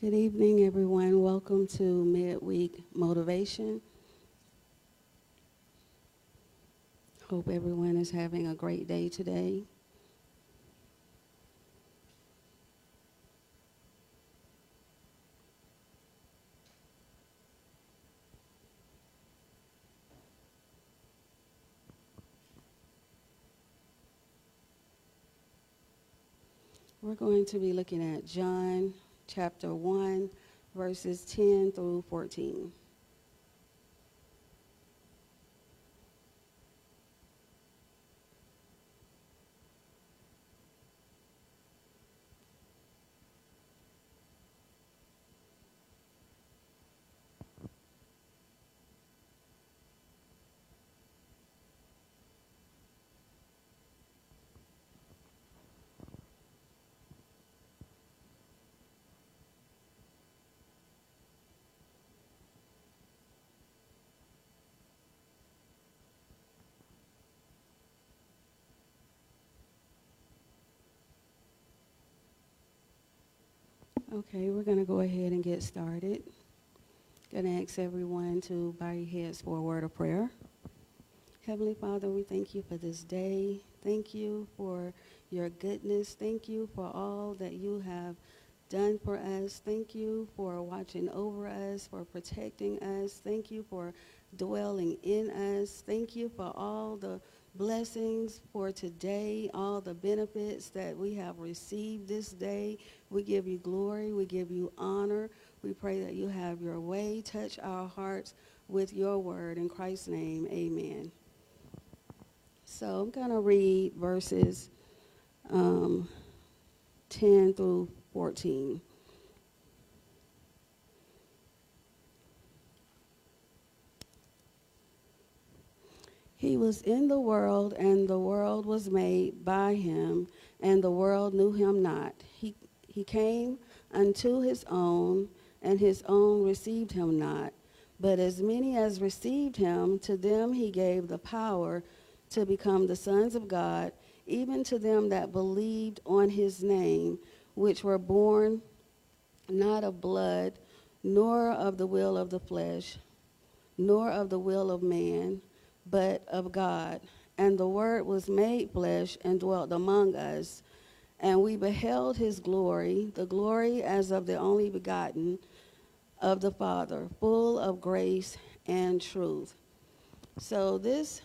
Good evening, everyone. Welcome to Midweek Motivation. Hope everyone is having a great day today. We're going to be looking at John chapter 1, verses 10 through 14. Okay, we're going to go ahead and get started. Going to ask everyone to bow your heads for a word of prayer. Heavenly Father, we thank you for this day. Thank you for your goodness. Thank you for all that you have done for us. Thank you for watching over us, for protecting us. Thank you for dwelling in us. Thank you for all the blessings for today, all the benefits that we have received this day. We give you glory. We give you honor. We pray that you have your way. Touch our hearts with your word. In Christ's name, amen. So I'm going to read verses 10 through 14. He was in the world, and the world was made by him, and the world knew him not. He came unto his own, and his own received him not. But as many as received him, to them he gave the power to become the sons of God, even to them that believed on his name, which were born not of blood, nor of the will of the flesh, nor of the will of man, but of God. And the Word was made flesh and dwelt among us, and we beheld his glory, the glory as of the only begotten of the Father, full of grace and truth. So this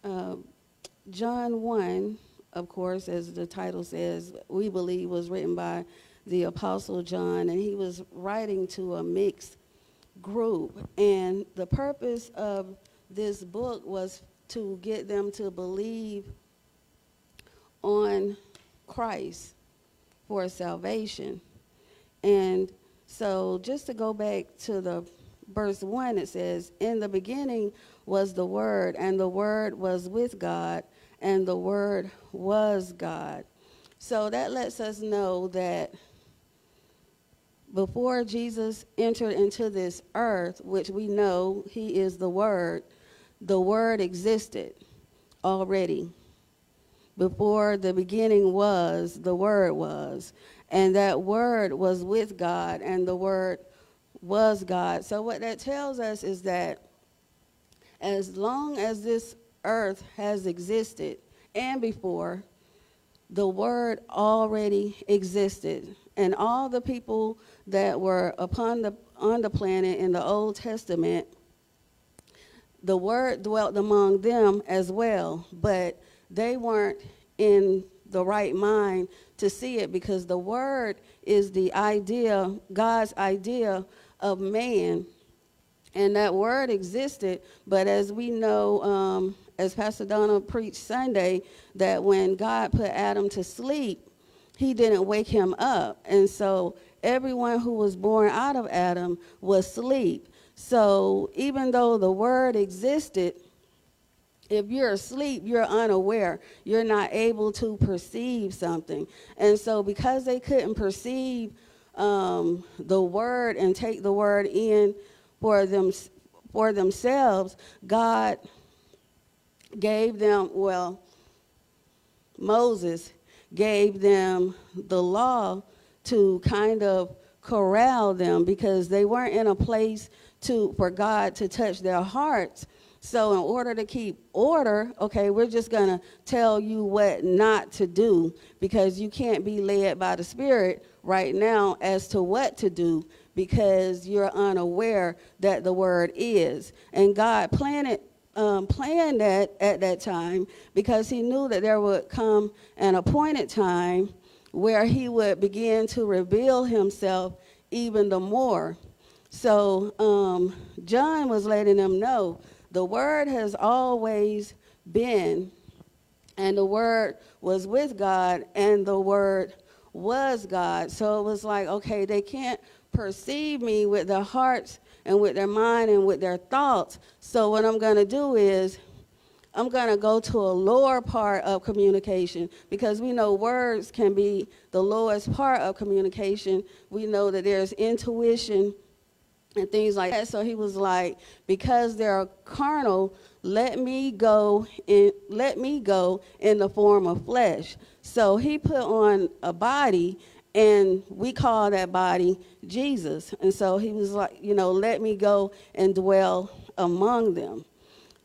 John 1, of course, as the title says, we believe was written by the Apostle John, and he was writing to a mixed group. And the purpose of this book was to get them to believe on Christ for salvation. And so just to go back to the verse 1, it says, in the beginning was the Word, and the Word was with God, and the Word was God. So that lets us know that before Jesus entered into this earth, which we know he is the Word existed already. Before the beginning was, the Word was. And that Word was with God, and the Word was God. So what that tells us is that as long as this earth has existed, and before, the Word already existed. And all the people that were on the planet in the Old Testament, the Word dwelt among them as well, but they weren't in the right mind to see it, because the Word is the idea, God's idea of man. And that Word existed, but as we know, as Pastor Donna preached Sunday, that when God put Adam to sleep, he didn't wake him up. And so everyone who was born out of Adam was asleep. So even though the Word existed, if you're asleep, you're unaware. You're not able to perceive something. And so because they couldn't perceive the Word and take the Word in for themselves, God gave them, Moses gave them the law to kind of corral them because they weren't in a place for God to touch their hearts. So in order to keep order, okay, we're just going to tell you what not to do because you can't be led by the Spirit right now as to what to do because you're unaware that the word is. And God planned that at that time because he knew that there would come an appointed time where he would begin to reveal himself even the more. So John was letting them know the word has always been, and the word was with God, and the word was God. So it was like, okay, they can't perceive me with their hearts and with their mind and with their thoughts. So what I'm going to do is I'm going to go to a lower part of communication because we know words can be the lowest part of communication. We know that there's intuition and things like that. So he was like, because they're carnal, let me go in the form of flesh. So he put on a body, and we call that body Jesus. And so he was like, let me go and dwell among them.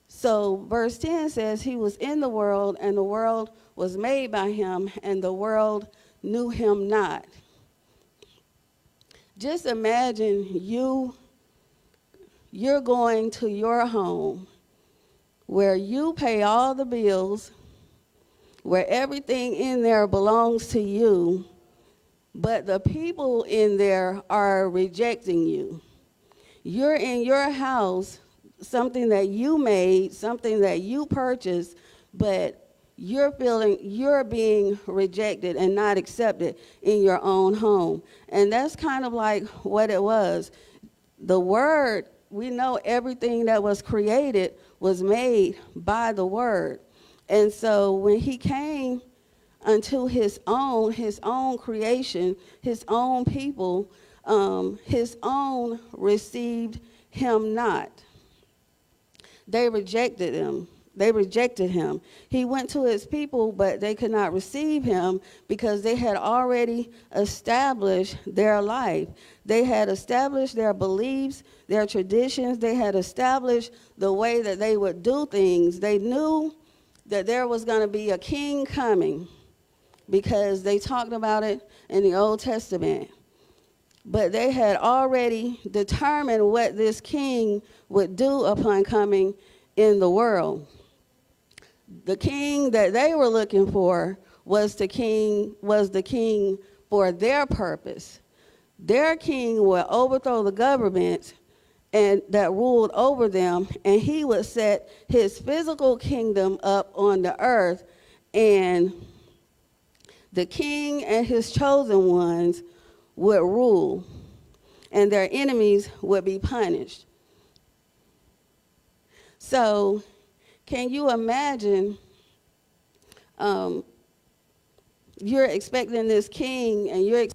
So verse 10 says, he was in the world, and the world was made by him, and the world knew him not. Just imagine you're going to your home where you pay all the bills, where everything in there belongs to you, but the people in there are rejecting you. You're in your house, something that you made, something that you purchased, but you're being rejected and not accepted in your own home. And that's kind of like what it was. The word, we know everything that was created was made by the word. And so when he came unto his own creation, his own people, his own received him not. They rejected him. They rejected him. He went to his people, but they could not receive him because they had already established their life. They had established their beliefs, their traditions. They had established the way that they would do things. They knew that there was going to be a king coming because they talked about it in the Old Testament. But they had already determined what this king would do upon coming in the world. The king that they were looking for was the king for their purpose. Their king would overthrow the government and that ruled over them, and he would set his physical kingdom up on the earth, and the king and his chosen ones would rule, and their enemies would be punished. So can you imagine you're expecting this king and you're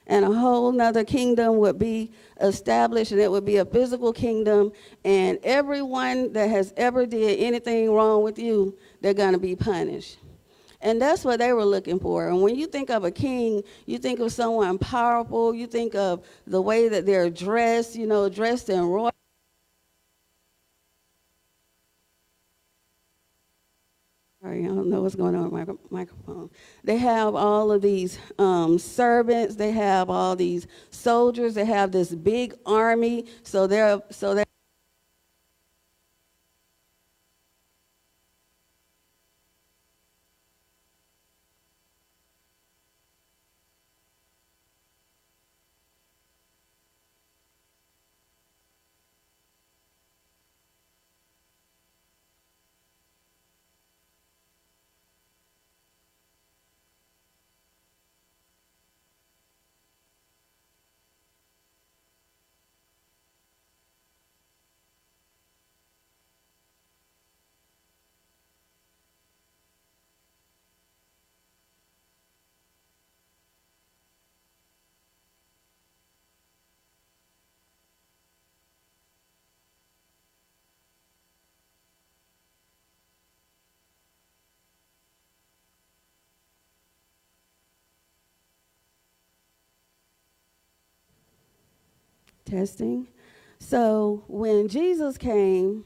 and a whole nother kingdom would be established, and it would be a physical kingdom, and everyone that has ever did anything wrong with you, they're going to be punished. And that's what they were looking for. And when you think of a king, you think of someone powerful. You think of the way that they're dressed, dressed in royal. Sorry, I don't know what's going on with my microphone. They have all of these servants. They have all these soldiers. They have this big army. So they're Testing. So when Jesus came,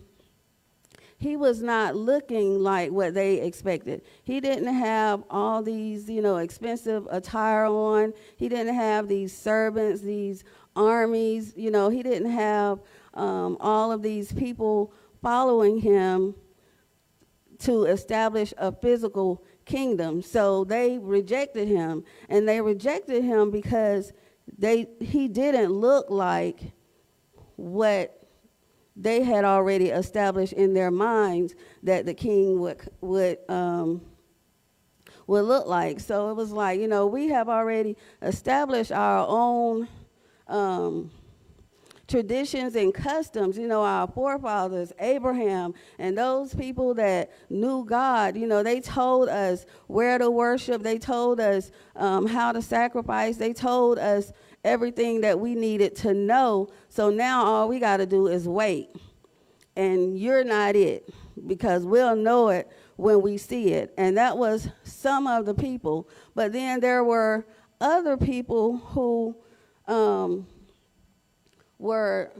he was not looking like what they expected. He didn't have all these, expensive attire on. He didn't have these servants, these armies. He didn't have all of these people following him to establish a physical kingdom. So they rejected him, and they rejected him because he didn't look like what they had already established in their minds that the king would look like. So it was like, we have already established our own traditions and customs. Our forefathers, Abraham, and those people that knew God, they told us where to worship. They told us how to sacrifice. They told us everything that we needed to know. So now all we got to do is wait. And you're not it, because we'll know it when we see it. And that was some of the people. But then there were other people who were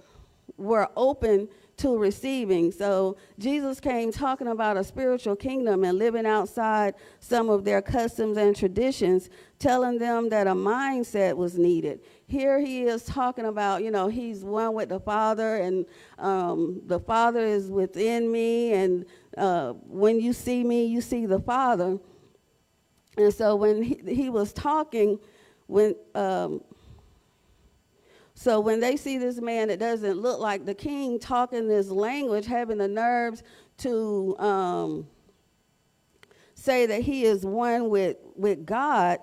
open to receiving. So Jesus came talking about a spiritual kingdom and living outside some of their customs and traditions, telling them that a mindset was needed. Here he is talking about, he's one with the Father, and the Father is within me, and when you see me, you see the Father. And so when he was talking, so when they see this man that doesn't look like the king talking this language, having the nerves to say that he is one with God,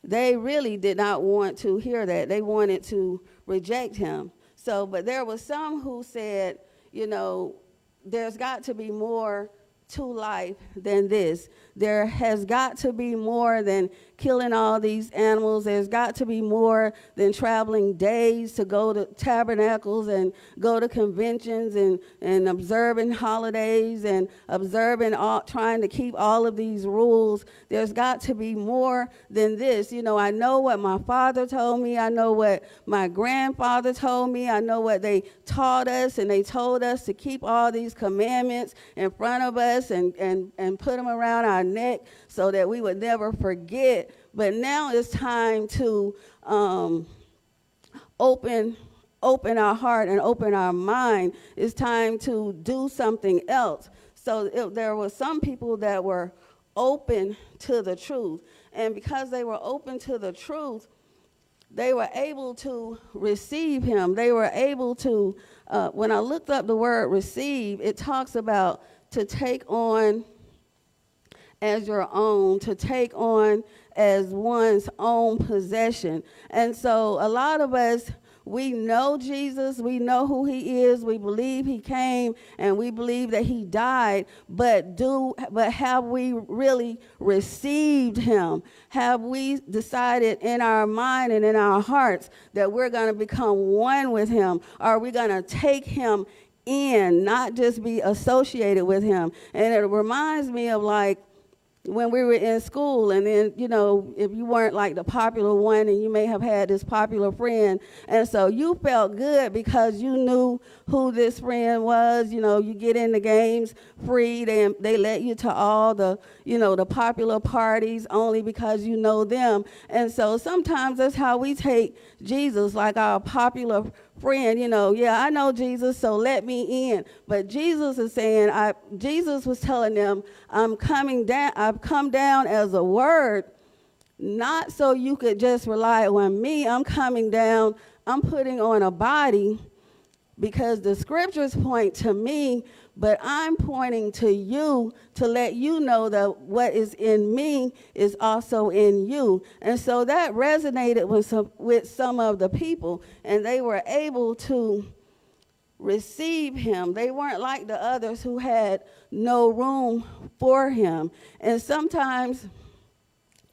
they really did not want to hear that. They wanted to reject him. So, but there was some who said, there's got to be more to life than this. There has got to be more than killing all these animals. There's got to be more than traveling days to go to tabernacles and go to conventions and observing holidays and trying to keep all of these rules. There's got to be more than this. I know what my father told me. I know what my grandfather told me. I know what they taught us, and they told us to keep all these commandments in front of us and put them around our neck so that we would never forget. But now it's time to open our heart and open our mind. It's time to do something else. So there were some people that were open to the truth. And because they were open to the truth, they were able to receive him. They were able to, when I looked up the word receive, it talks about to take on as your own, to take on as one's own possession. And so a lot of us, we know Jesus, we know who he is, we believe he came, and we believe that he died, but have we really received him? Have we decided in our mind and in our hearts that we're going to become one with him? Are we going to take him in, not just be associated with him? And it reminds me of like when we were in school, and then, if you weren't like the popular one, and you may have had this popular friend, and so you felt good because you knew who this friend was. You get in the games free. They let you to all the, the popular parties only because you know them. And so sometimes that's how we take Jesus, like our popular friend, yeah, I know Jesus, so let me in. But Jesus is saying, Jesus was telling them, I've come down as a word, not so you could just rely on me. I'm coming down, I'm putting on a body, because the scriptures point to me, but I'm pointing to you to let you know that what is in me is also in you. And so that resonated with some of the people, and they were able to receive him. They weren't like the others who had no room for him. And sometimes,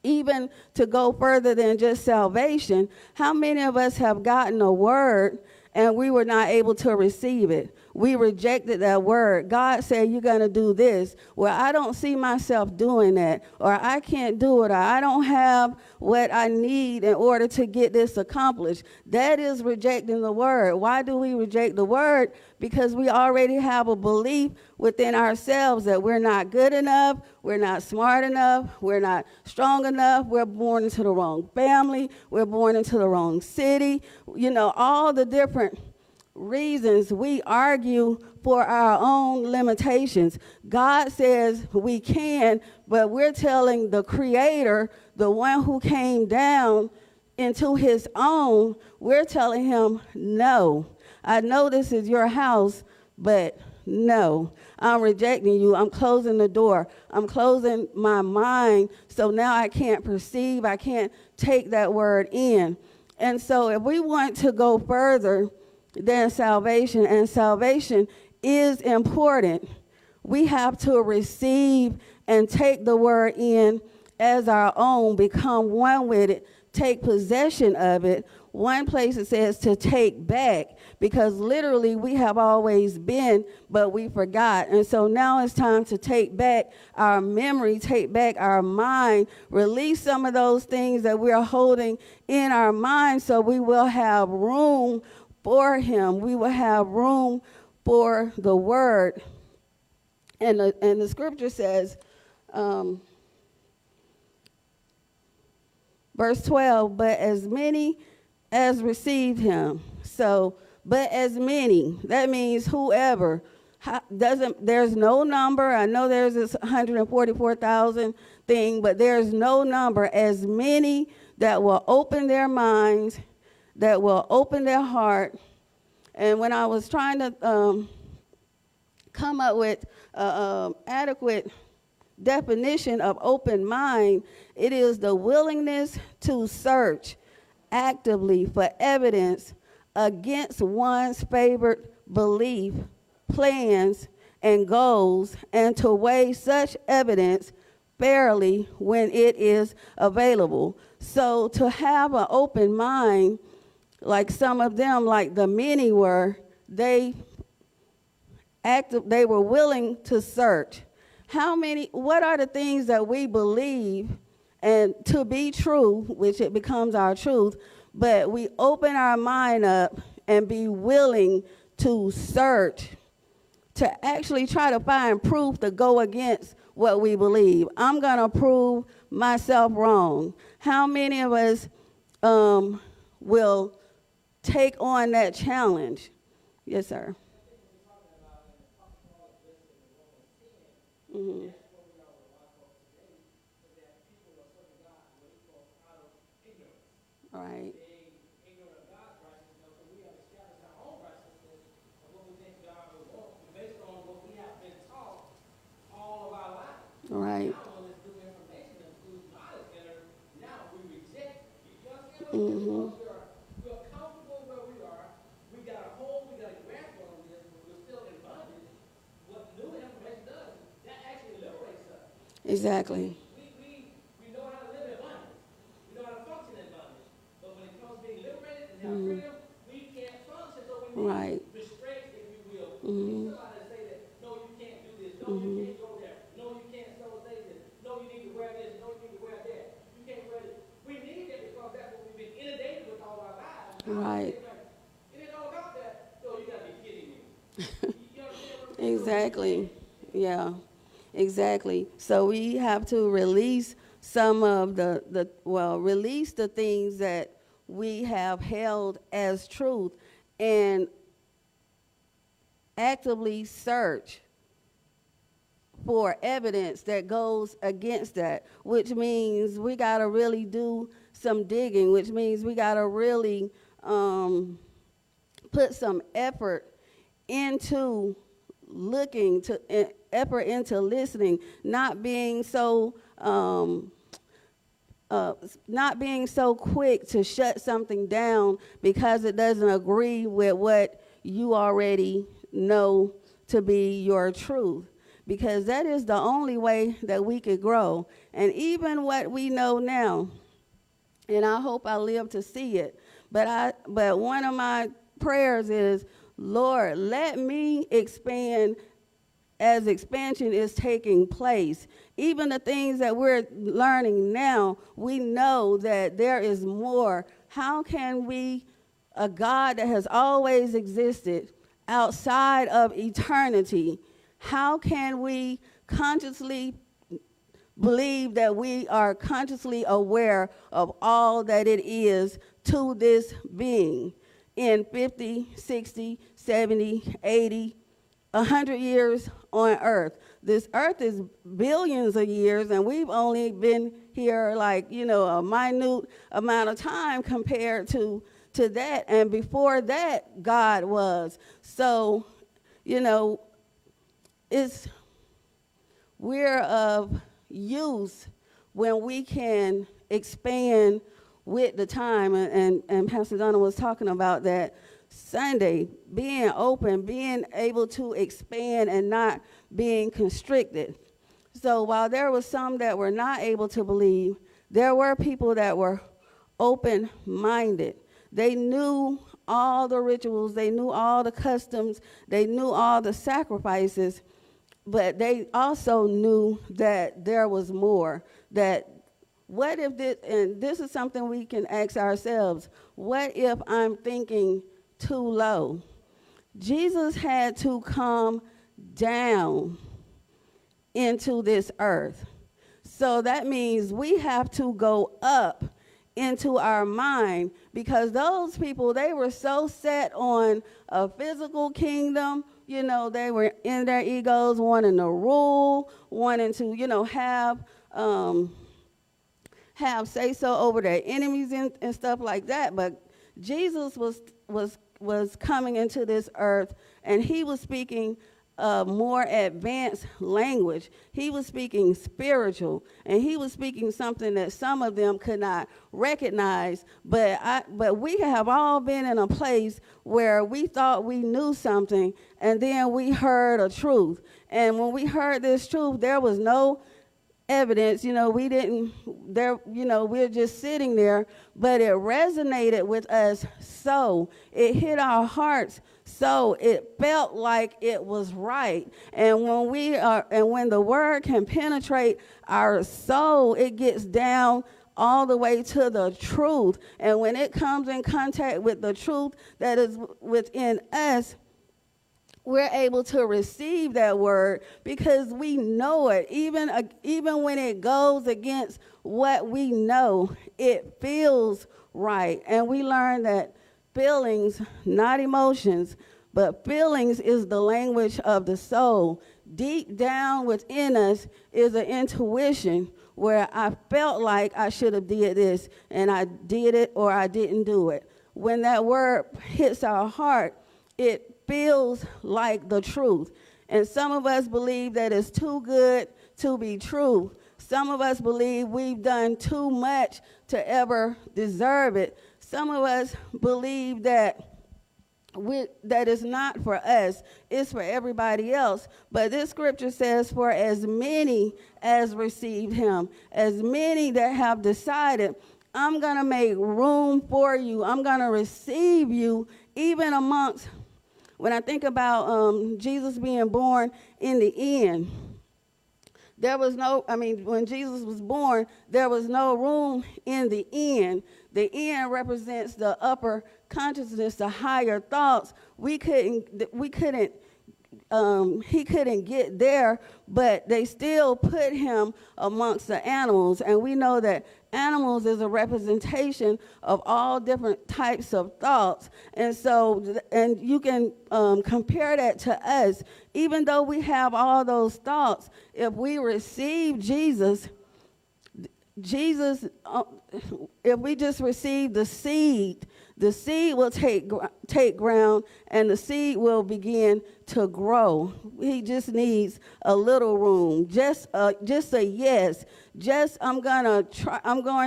even to go further than just salvation, how many of us have gotten a word and we were not able to receive it? we rejected that word. God said, you're going to do this. Well, I don't see myself doing that, or I can't do it, or I don't have what I need in order to get this accomplished. That is rejecting the word. Why do we reject the word? Because we already have a belief within ourselves that we're not good enough, we're not smart enough, we're not strong enough, we're born into the wrong family, we're born into the wrong city. You know, all the different reasons we argue for our own limitations. God says we can, but we're telling the Creator, the one who came down into his own, we're telling him, no. I know this is your house, but no, I'm rejecting you. I'm closing the door. I'm closing my mind, so now I can't perceive, I can't take that word in. And so if we want to go further than salvation, and salvation is important, we have to receive and take the word in as our own, become one with it, take possession of it. One place it says to take back, because literally we have always been, but we forgot. And so now it's time to take back our memory, take back our mind, release some of those things that we're holding in our mind, so we will have room for him. We will have room for the word. And the scripture says, verse 12, but as many as received him. So, but as many, that means whoever. There's no number. I know there's this 144,000 thing, but there's no number. As many that will open their minds, that will open their heart. And when I was trying to come up with adequate definition of open mind, it is the willingness to search actively for evidence against one's favored belief, plans, and goals, and to weigh such evidence fairly when it is available. So to have an open mind, like some of them, like the many were, they were willing to search. What are the things that we believe and to be true, which it becomes our truth, but we open our mind up and be willing to search, to actually try to find proof to go against what we believe. I'm going to prove myself wrong. How many of us will take on that challenge? Yes, sir. Mm-hmm. Right. Right. Mm-hmm. Exactly. We know how to live in abundance. We know how to function in abundance. But when it comes to being liberated and have freedom, we can't function. So we need restraint, if you will. We need somebody to say that, no, you can't do this. No, you can't go there. No, you can't say this. No, you need to wear this. No, you need to wear that. You can't wear this. We need that because that's what we've been inundated with all our lives. Right. It ain't all about that. So you got to be kidding me. You understand what I'm saying? Exactly. Yeah. Exactly. So we have to release some of release the things that we have held as truth and actively search for evidence that goes against that, which means we got to really do some digging, which means we got to really put some effort into looking to effort into listening, not being so quick to shut something down because it doesn't agree with what you already know to be your truth, because that is the only way that we could grow. And even what we know now, and I hope I live to see it, but one of my prayers is, Lord, let me expand as expansion is taking place. Even the things that we're learning now, we know that there is more. How can we, a God that has always existed outside of eternity, how can we consciously believe that we are consciously aware of all that it is to this being in 50, 60, 70, 80, 100 years on earth? This earth is billions of years, and we've only been here like, a minute amount of time compared to that. And before that, God was. So, we're of use when we can expand with the time. And Pastor Donna was talking about that Sunday, being open, being able to expand and not being constricted. So while there were some that were not able to believe, there were people that were open-minded. They knew all the rituals, they knew all the customs, they knew all the sacrifices, but they also knew that there was more. That what if this, and this is something we can ask ourselves, what if I'm thinking too low? Jesus had to come down into this earth. So that means we have to go up into our mind, because those people, they were so set on a physical kingdom. They were in their egos, wanting to rule, wanting to, have say-so over their enemies and stuff like that. But Jesus was coming into this earth, and he was speaking more advanced language. He was speaking spiritual, and he was speaking something that some of them could not recognize. But we have all been in a place where we thought we knew something, and then we heard a truth. And when we heard this truth, there was no evidence, we didn't, we're just sitting there, but it resonated with us, so it hit our hearts, so it felt like it was right. And when the word can penetrate our soul, it gets down all the way to the truth. And when it comes in contact with the truth that is within us, we're able to receive that word because we know it. Even when it goes against what we know, it feels right. And we learn that feelings, not emotions, but feelings is the language of the soul. Deep down within us is an intuition where I felt like I should have did this, and I did it, or I didn't do it. When that word hits our heart, it feels like the truth. And some of us believe that it's too good to be true. Some of us believe we've done too much to ever deserve it. Some of us believe that it's not for us, it's for everybody else. But this scripture says, for as many as received him, as many that have decided, I'm going to make room for you, I'm going to receive you, even amongst. When I think about Jesus being born in the inn, when Jesus was born, there was no room in the inn. The inn represents the upper consciousness, the higher thoughts. He couldn't get there, but they still put him amongst the animals. And we know that animals is a representation of all different types of thoughts. And so, and you can compare that to us. Even though we have all those thoughts, if we receive Jesus, if we just receive the seed will take ground, and the seed will begin to grow. He just needs a little room, just a yes. Just I'm going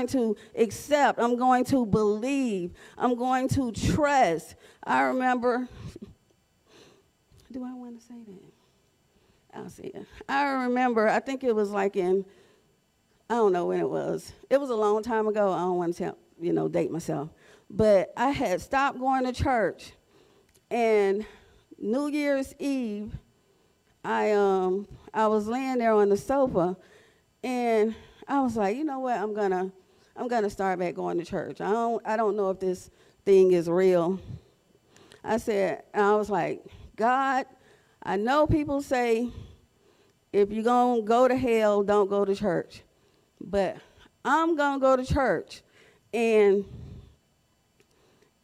to accept, I'm going to believe, I'm going to trust. I remember, do I want to say that? I'll say it. I remember, I think it was like I don't know when it was. It was a long time ago. I don't want to date myself. But I had stopped going to church, and New Year's Eve, I was laying there on the sofa, and I was like, you know what, I'm gonna start back going to church. I don't know if this thing is real. I was like, God, I know people say if you're gonna go to hell, don't go to church, but I'm gonna go to church, and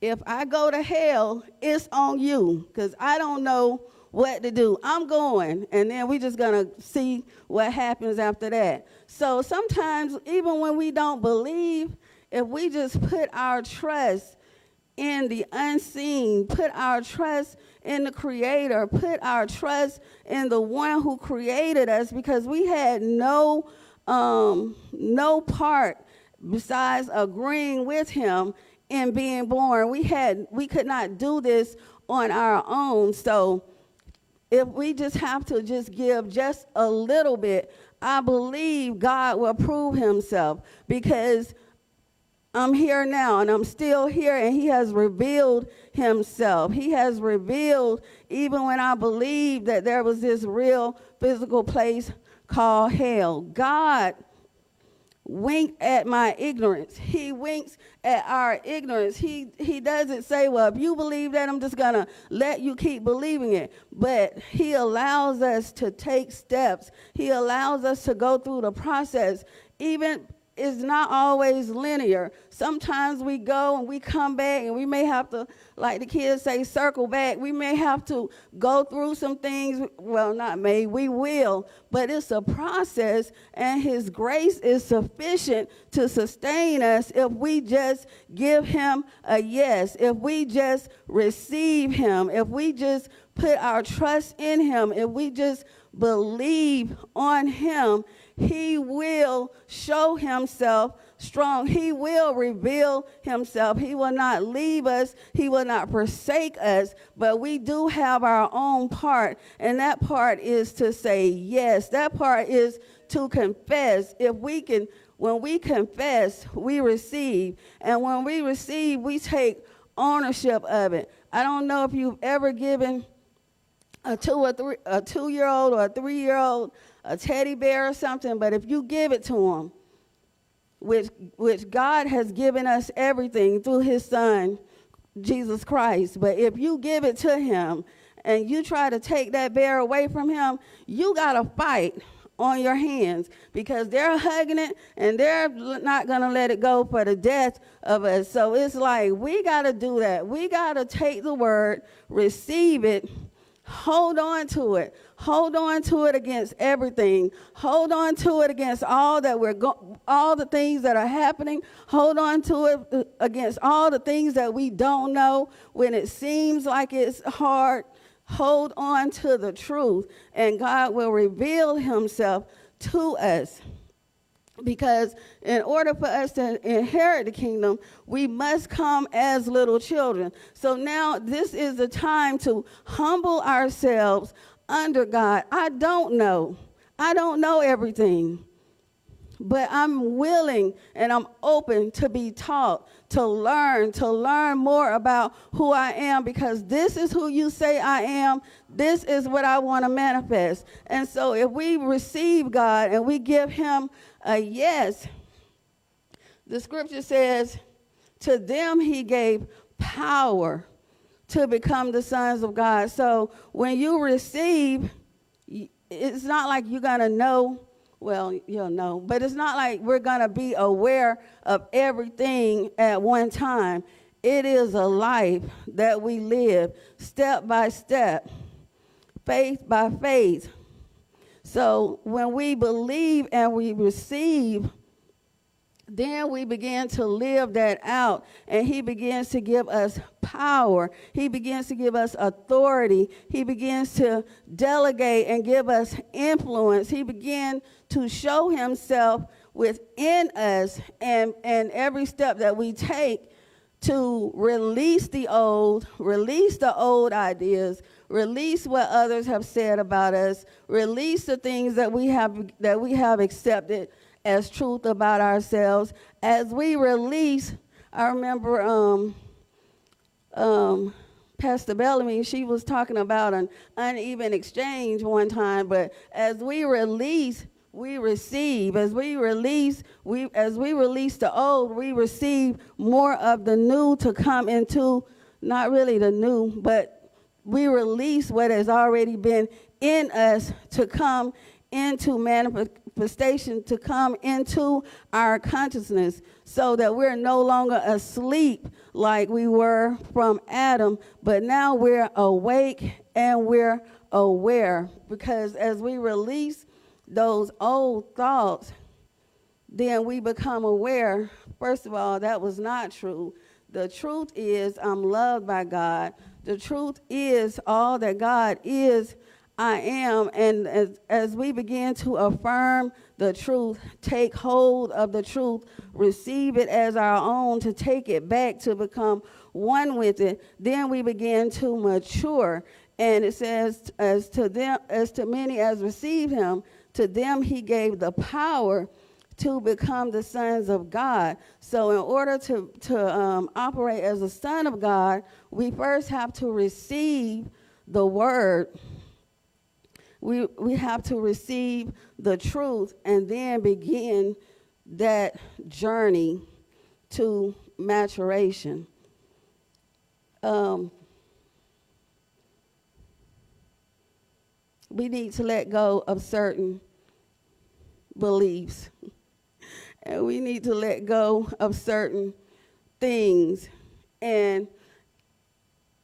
if I go to hell, it's on you, because I don't know what to do. I'm going, and then we just going to see what happens after that. So sometimes, even when we don't believe, if we just put our trust in the unseen, put our trust in the Creator, put our trust in the one who created us, because we had no part besides agreeing with him in being born. We could not do this on our own. So if we just have to just give just a little bit, I believe God will prove himself, because I'm here now and I'm still here, and he has revealed himself. He has revealed, even when I believed that there was this real physical place called hell. God winked at my ignorance. He winks at our ignorance. He doesn't say, well, if you believe that, I'm just going to let you keep believing it. But he allows us to take steps. He allows us to go through the process. Even it's not always linear. Sometimes we go and we come back, and we may have to, like the kids say, circle back. We may have to go through some things. Well, not may, we will. But it's a process, and his grace is sufficient to sustain us if we just give him a yes, if we just receive him, if we just put our trust in him, if we just believe on him. He will show himself strong. He will reveal himself. He will not leave us. He will not forsake us. But we do have our own part, and that part is to say yes. That part is to confess. When we confess, we receive. And when we receive, we take ownership of it. I don't know if you've ever given a 2-year-old or a 3-year-old a teddy bear or something, but if you give it to them, which God has given us everything through his son, Jesus Christ, but if you give it to him and you try to take that bear away from him, you got to fight on your hands, because they're hugging it and they're not going to let it go for the death of us. So it's like we got to do that. We got to take the word, receive it, hold on to it. Hold on to it against everything. Hold on to it against all the things that are happening. Hold on to it against all the things that we don't know. When it seems like it's hard, hold on to the truth, and God will reveal himself to us. Because in order for us to inherit the kingdom, we must come as little children. So now this is the time to humble ourselves under God. I don't know everything, but I'm willing and I'm open to be taught, to learn more about who I am, because this is who you say I am. This is what I want to manifest. And so if we receive God and we give him a yes, the scripture says, to them he gave power to become the sons of God. So when you receive, it's not like you're going to know. Well, you'll know, but it's not like we're going to be aware of everything at one time. It is a life that we live step by step, faith by faith. So when we believe and we receive, then we begin to live that out, and he begins to give us power. He begins to give us authority. He begins to delegate and give us influence. He begins to show himself within us, and every step that we take to release the old ideas, release what others have said about us, release the things that we have accepted as truth about ourselves. As we release, I remember Pastor Bellamy, she was talking about an uneven exchange one time, but as we release, we receive. As we release the old, we receive more of the new to come into, not really the new, but we release what has already been in us to come into manifestation, to come into our consciousness, so that we're no longer asleep like we were from Adam, but now we're awake and we're aware. Because as we release those old thoughts, then we become aware. First of all, that was not true. The truth is I'm loved by God. The truth is all that God is, I am. And as we begin to affirm the truth, take hold of the truth, receive it as our own, to take it back, to become one with it, then we begin to mature. And it says, as to many as received him, to them he gave the power to become the sons of God. So in order to operate as a son of God, we first have to receive the word. We have to receive the truth and then begin that journey to maturation. We need to let go of certain beliefs. And we need to let go of certain things. And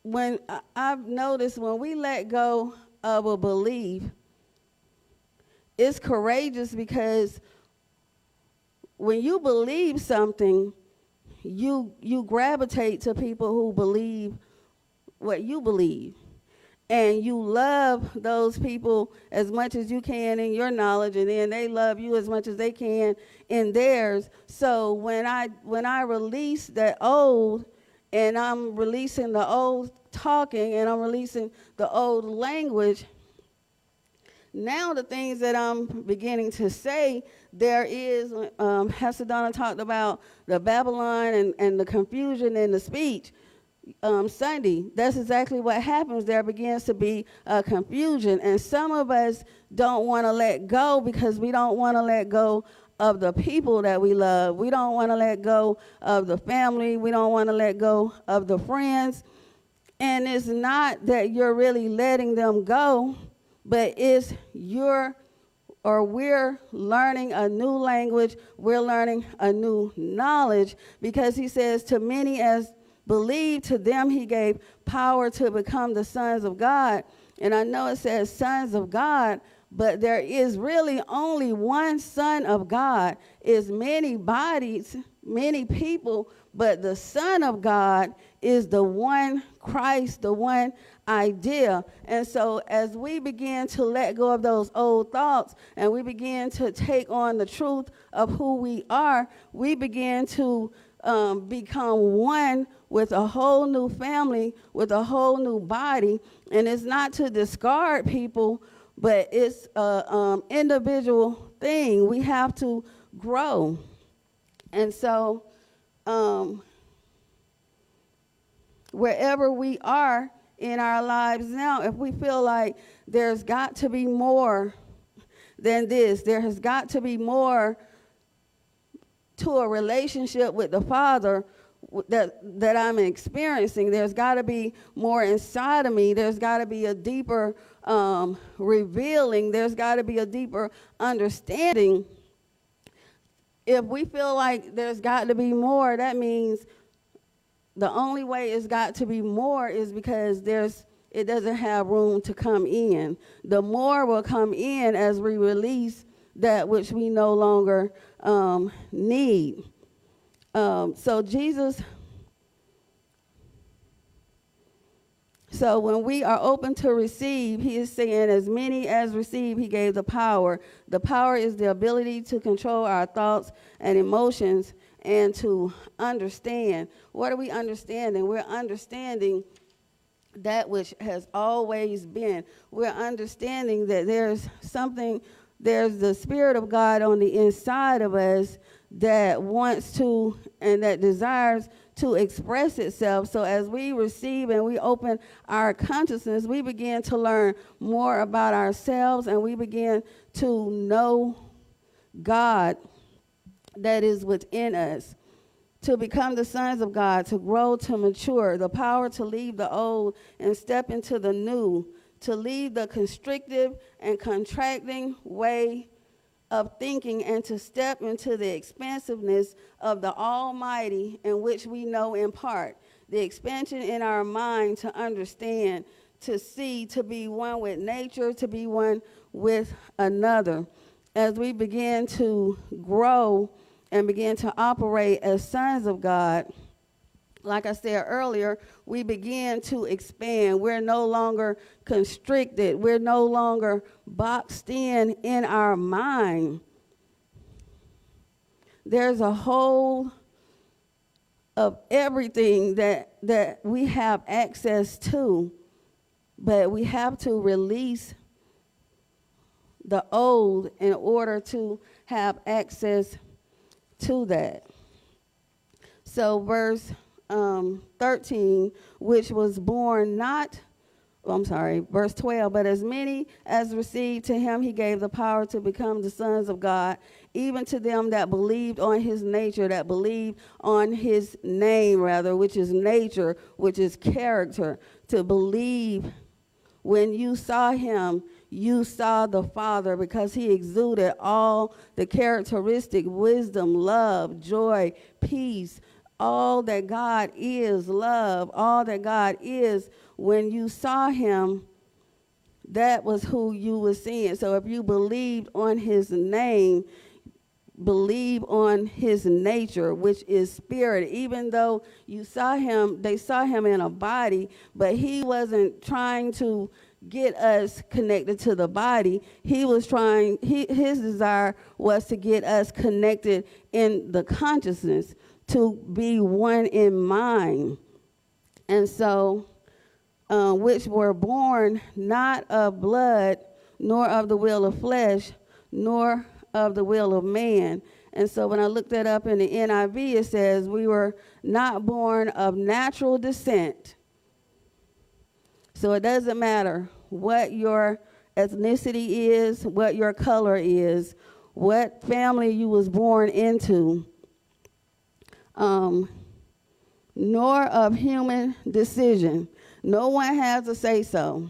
when I've noticed, when we let go of a belief, it's courageous, because when you believe something, you gravitate to people who believe what you believe. And you love those people as much as you can in your knowledge, and then they love you as much as they can in theirs. So when I release that old, and I'm releasing the old talking, and I'm releasing the old language, now the things that I'm beginning to say, there is, Pastor Donna talked about the Babylon and the confusion in the speech. Sunday, that's exactly what happens. There begins to be confusion, and some of us don't want to let go, because we don't want to let go of the people that we love. We don't want to let go of the family. We don't want to let go of the friends. And it's not that you're really letting them go, but it's we're learning a new language. We're learning a new knowledge, because he says, to many as believe, to them he gave power to become the sons of God. And I know it says sons of God, but there is really only one Son of God. It's many bodies, many people, but the Son of God is the one Christ, the one idea. And so as we begin to let go of those old thoughts, and we begin to take on the truth of who we are, we begin to become one with a whole new family, with a whole new body. And it's not to discard people, but it's an individual thing. We have to grow. And so wherever we are in our lives now, if we feel like there's got to be more than this, there has got to be more to a relationship with the Father that I'm experiencing. There's got to be more inside of me. There's got to be a deeper revealing. There's got to be a deeper understanding. If we feel like there's got to be more, that means the only way it's got to be more is because it doesn't have room to come in. The more will come in as we release that which we no longer need. So when we are open to receive, he is saying, as many as receive, he gave the power. The power is the ability to control our thoughts and emotions and to understand. What are we understanding? We're understanding that which has always been. We're understanding that there's the Spirit of God on the inside of us that wants to and that desires to express itself. So as we receive and we open our consciousness, we begin to learn more about ourselves, and we begin to know God that is within us, to become the sons of God, to grow, to mature, the power to leave the old and step into the new, to leave the constrictive and contracting way of thinking and to step into the expansiveness of the Almighty, in which we know in part, the expansion in our mind to understand, to see, to be one with nature, to be one with another. As we begin to grow and begin to operate as sons of God, like I said earlier, we begin to expand. We're no longer constricted. We're no longer boxed in our mind. There's a whole of everything that we have access to, but we have to release the old in order to have access to that. So verse 13, which was born verse 12, but as many as received to him, he gave the power to become the sons of God, even to them that believed on his nature, that believed on his name, rather, which is nature, which is character, to believe. When you saw him, you saw the Father, because he exuded all the characteristic wisdom, love, joy, peace, all that God is, love, all that God is. When you saw him, that was who you were seeing. So if you believed on his name, believe on his nature, which is spirit. Even though you saw him, they saw him in a body, but he wasn't trying to get us connected to the body. He was his desire was to get us connected in the consciousness, to be one in mind. And so, which were born not of blood, nor of the will of flesh, nor of the will of man. And so when I looked that up in the NIV, it says we were not born of natural descent. So it doesn't matter what your ethnicity is, what your color is, what family you was born into, nor of human decision. No one has to say so.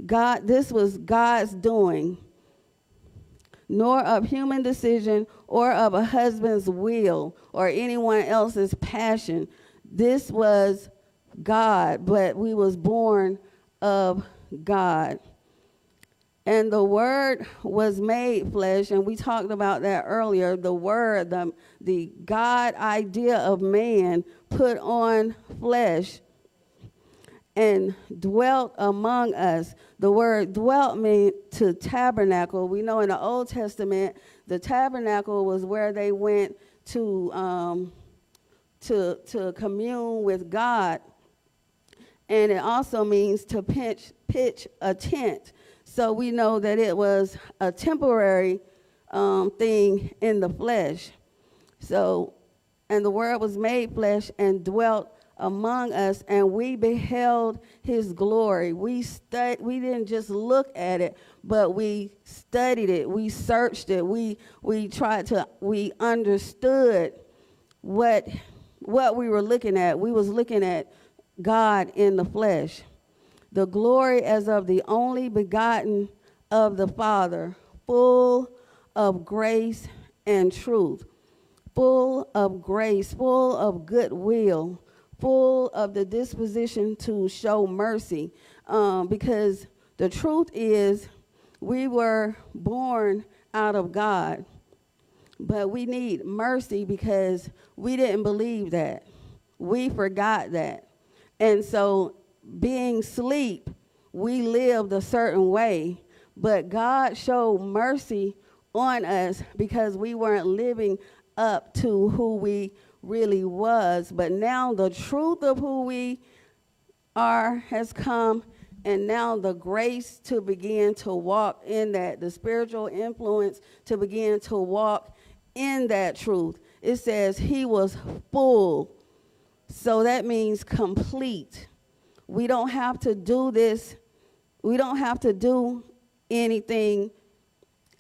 God, this was God's doing. Nor of human decision or of a husband's will or anyone else's passion. This was God, but we was born of God. And the Word was made flesh, and we talked about that earlier. The Word, the God idea of man, put on flesh and dwelt among us. The word dwelt means to tabernacle. We know in the Old Testament, the tabernacle was where they went to commune with God. And it also means to pitch a tent. So we know that it was a temporary thing in the flesh. So, and the Word was made flesh and dwelt among us, and we beheld his glory. We didn't just look at it, but we studied it. We searched it. We understood what we were looking at. We was looking at God in the flesh. The glory as of the only begotten of the Father, full of grace and truth, full of grace, full of goodwill, full of the disposition to show mercy, because the truth is we were born out of God, but we need mercy because we didn't believe that. We forgot that. And so being asleep, we lived a certain way, but God showed mercy on us because we weren't living up to who we really was. But now the truth of who we are has come, and now the grace to begin to walk in that, the spiritual influence to begin to walk in that truth. It says he was full. So that means complete. We don't have to do this. We don't have to do anything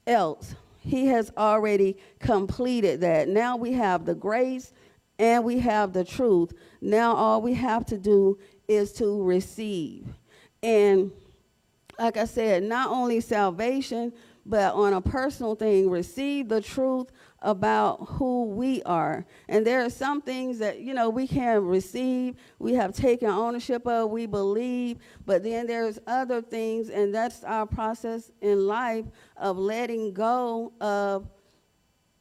else. He has already completed that. Now we have the grace and we have the truth. Now all we have to do is to receive. And like I said, not only salvation, but on a personal thing, receive the truth about who we are. And there are some things that, we can receive, we have taken ownership of, we believe, but then there's other things, and that's our process in life of letting go of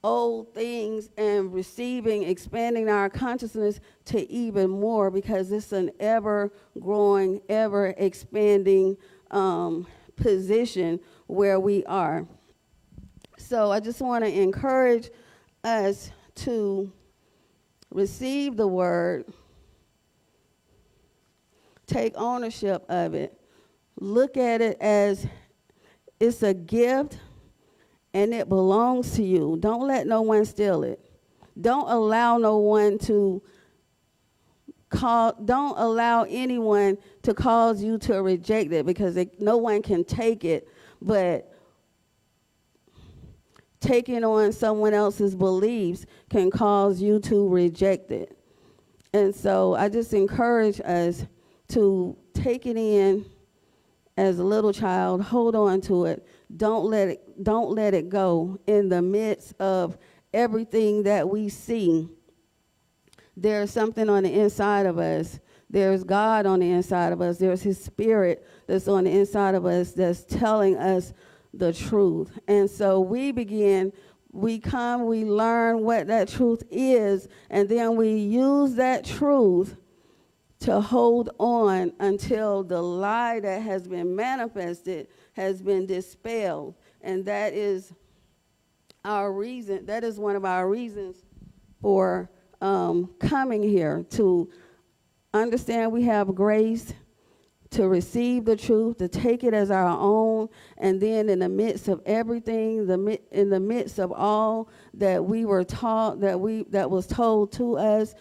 old things and receiving, expanding our consciousness to even more, because it's an ever-growing, ever-expanding position where we are. So I just want to encourage us to receive the word, take ownership of it, look at it as it's a gift and it belongs to you. Don't let no one steal it. Don't allow no one to don't allow anyone to cause you to reject it, because no one can take it, but taking on someone else's beliefs can cause you to reject it. And so I just encourage us to take it in as a little child, hold on to it. Don't let it go in the midst of everything that we see. There's something on the inside of us. There's God on the inside of us. There's his spirit that's on the inside of us that's telling us the truth. And so we learn what that truth is, and then we use that truth to hold on until the lie that has been manifested has been dispelled. And that is our reason. That is one of our reasons for coming here, to understand we have grace, to receive the truth, to take it as our own, and then in the midst of everything, in the midst of all that we were taught, that was told to us,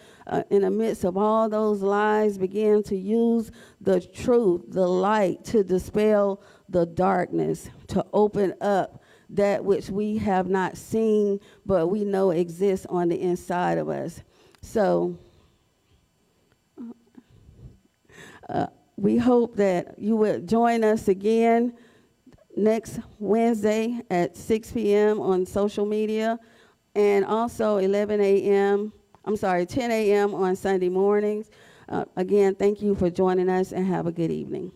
in the midst of all those lies, begin to use the truth, the light, to dispel the darkness, to open up that which we have not seen, but we know exists on the inside of us. So we hope that you would join us again next Wednesday at 6 p.m. on social media, and also 10 a.m. on Sunday mornings. Again, thank you for joining us, and have a good evening.